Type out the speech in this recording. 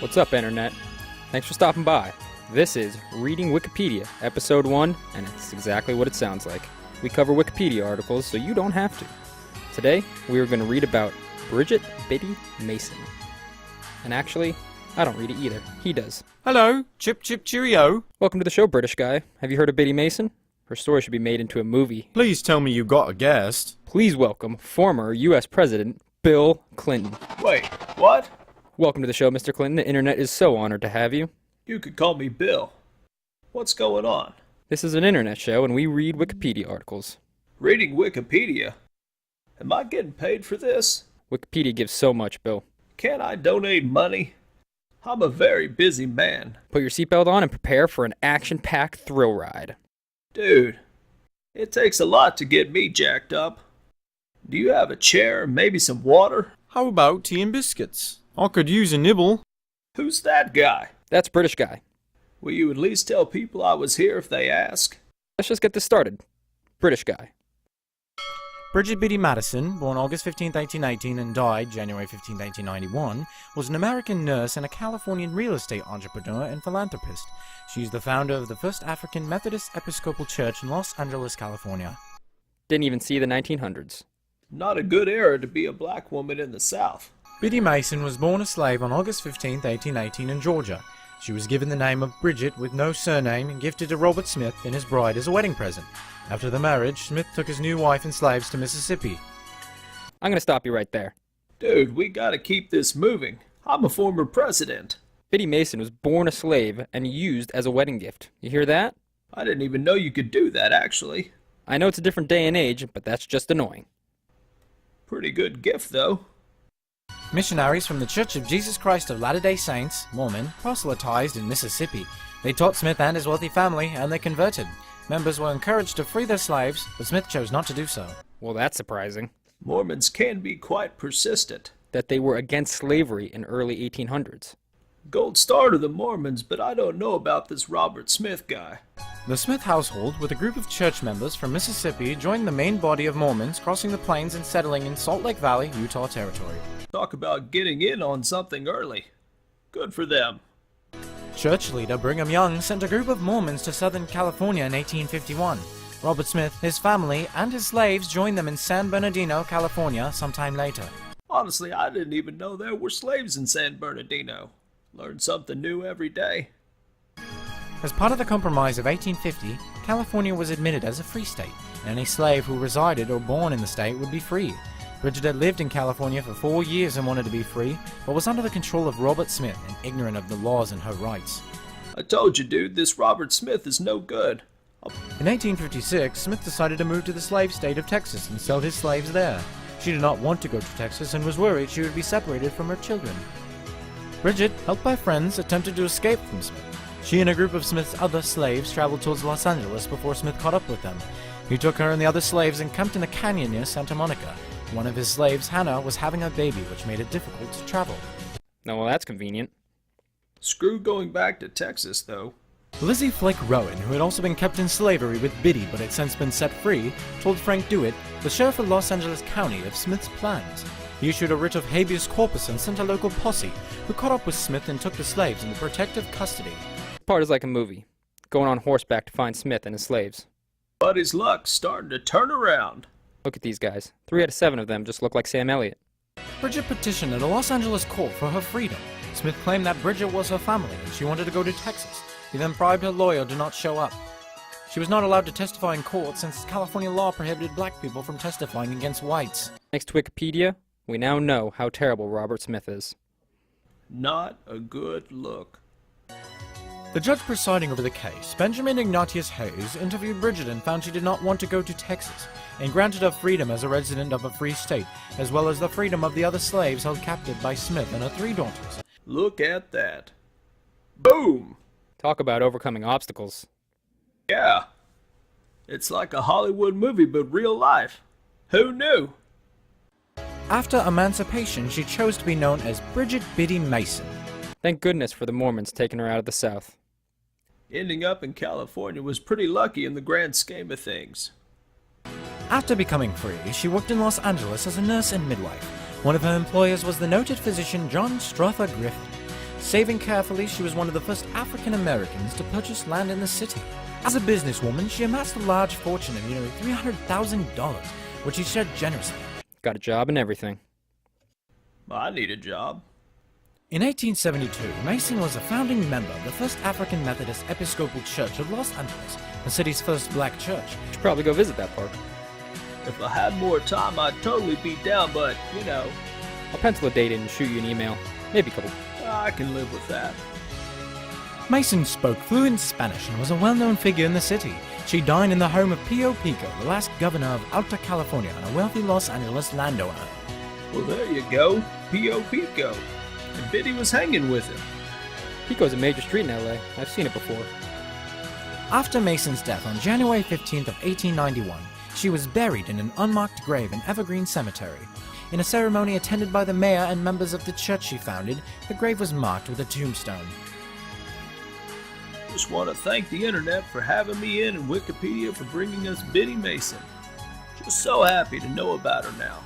What's up, Internet? Thanks for stopping by. This is Reading Wikipedia, Episode 1, and it's exactly what it sounds like. We cover Wikipedia articles so you don't have to. Today, we are going to read about Bridget Biddy Mason. And actually, I don't read it either. He does. Hello, chip chip cheerio. Welcome to the show, British guy. Have you heard of Biddy Mason? Her story should be made into a movie. Please tell me you got a guest. Please welcome former U.S. President Bill Clinton. Wait, what? Welcome to the show, Mr. Clinton. The Internet is so honored to have you. You could call me Bill. What's going on? This is an internet show, and we read Wikipedia articles. Reading Wikipedia? Am I getting paid for this? Wikipedia gives so much, Bill. Can't I donate money? I'm a very busy man. Put your seatbelt on and prepare for an action-packed thrill ride. Dude, it takes a lot to get me jacked up. Do you have a chair and maybe some water? How about tea and biscuits? I could use a nibble. Who's that guy? That's British guy. Will you at least tell people I was here if they ask? Let's just get this started. British guy. Bridget Biddy Mason, born August 15, 1918 and died January 15, 1991, was an American nurse and a Californian real estate entrepreneur and philanthropist. She is the founder of the first African Methodist Episcopal Church in Los Angeles, California. Didn't even see the 1900s. Not a good era to be a black woman in the South. Biddy Mason was born a slave on August 15, 1818 in Georgia. She was given the name of Bridget with no surname and gifted to Robert Smith and his bride as a wedding present. After the marriage, Smith took his new wife and slaves to Mississippi. I'm gonna stop you right there. Dude, we gotta keep this moving. I'm a former president. Biddy Mason was born a slave and used as a wedding gift. You hear that? I didn't even know you could do that, actually. I know it's a different day and age, but that's just annoying. Pretty good gift, though. Missionaries from the Church of Jesus Christ of Latter-day Saints, Mormon, proselytized in Mississippi. They taught Smith and his wealthy family, and they converted. Members were encouraged to free their slaves, but Smith chose not to do so. Well, that's surprising. Mormons can be quite persistent. That they were against slavery in early 1800s. Gold star to the Mormons, but I don't know about this Robert Smith guy. The Smith household, with a group of church members from Mississippi, joined the main body of Mormons, crossing the plains and settling in Salt Lake Valley, Utah Territory. Talk about getting in on something early. Good for them. Church leader Brigham Young sent a group of Mormons to Southern California in 1851. Robert Smith, his family, and his slaves joined them in San Bernardino, California, sometime later. Honestly, I didn't even know there were slaves in San Bernardino. Learn something new every day. As part of the Compromise of 1850, California was admitted as a free state, and any slave who resided or born in the state would be free. Bridget had lived in California for 4 years and wanted to be free, but was under the control of Robert Smith and ignorant of the laws and her rights. I told you, dude, this Robert Smith is no good. In 1856, Smith decided to move to the slave state of Texas and sell his slaves there. She did not want to go to Texas and was worried she would be separated from her children. Bridget, helped by friends, attempted to escape from Smith. She and a group of Smith's other slaves traveled towards Los Angeles before Smith caught up with them. He took her and the other slaves and camped in a canyon near Santa Monica. One of his slaves, Hannah, was having a baby, which made it difficult to travel. No, well, that's convenient. Screw going back to Texas, though. Lizzie Flake Rowan, who had also been kept in slavery with Biddy but had since been set free, told Frank Dewitt, the sheriff of Los Angeles County, of Smith's plans. He issued a writ of habeas corpus and sent a local posse, who caught up with Smith and took the slaves into protective custody. This part is like a movie. Going on horseback to find Smith and his slaves. But his luck's starting to turn around. Look at these guys. 3 out of 7 of them just look like Sam Elliott. Bridget petitioned at a Los Angeles court for her freedom. Smith claimed that Bridget was her family and she wanted to go to Texas. He then bribed her lawyer to not show up. She was not allowed to testify in court since California law prohibited black people from testifying against whites. Thanks to Wikipedia, we now know how terrible Robert Smith is. Not a good look. The judge presiding over the case, Benjamin Ignatius Hayes, interviewed Bridget and found she did not want to go to Texas, and granted her freedom as a resident of a free state, as well as the freedom of the other slaves held captive by Smith and her 3 daughters. Look at that. Boom! Talk about overcoming obstacles. Yeah. It's like a Hollywood movie, but real life. Who knew? After emancipation, she chose to be known as Bridget Biddy Mason. Thank goodness for the Mormons taking her out of the South. Ending up in California was pretty lucky in the grand scheme of things. After becoming free, she worked in Los Angeles as a nurse and midwife. One of her employers was the noted physician John Strother Griffin. Saving carefully, she was one of the first African Americans to purchase land in the city. As a businesswoman, she amassed a large fortune of nearly $300,000, which she shared generously. Got a job and everything. I need a job. In 1872, Mason was a founding member of the First African Methodist Episcopal Church of Los Angeles, the city's first black church. Should probably go visit that park. If I had more time, I'd totally be down, but, I'll pencil a date in and shoot you an email. Maybe a couple. I can live with that. Mason spoke fluent Spanish and was a well-known figure in the city. She dined in the home of Pio Pico, the last governor of Alta California and a wealthy Los Angeles landowner. Well, there you go. Pio Pico. And Biddy was hanging with him. Pico's a major street in LA. I've seen it before. After Mason's death on January 15th of 1891, she was buried in an unmarked grave in Evergreen Cemetery. In a ceremony attended by the mayor and members of the church she founded, the grave was marked with a tombstone. Just want to thank the internet for having me in and Wikipedia for bringing us Biddy Mason. Just so happy to know about her now.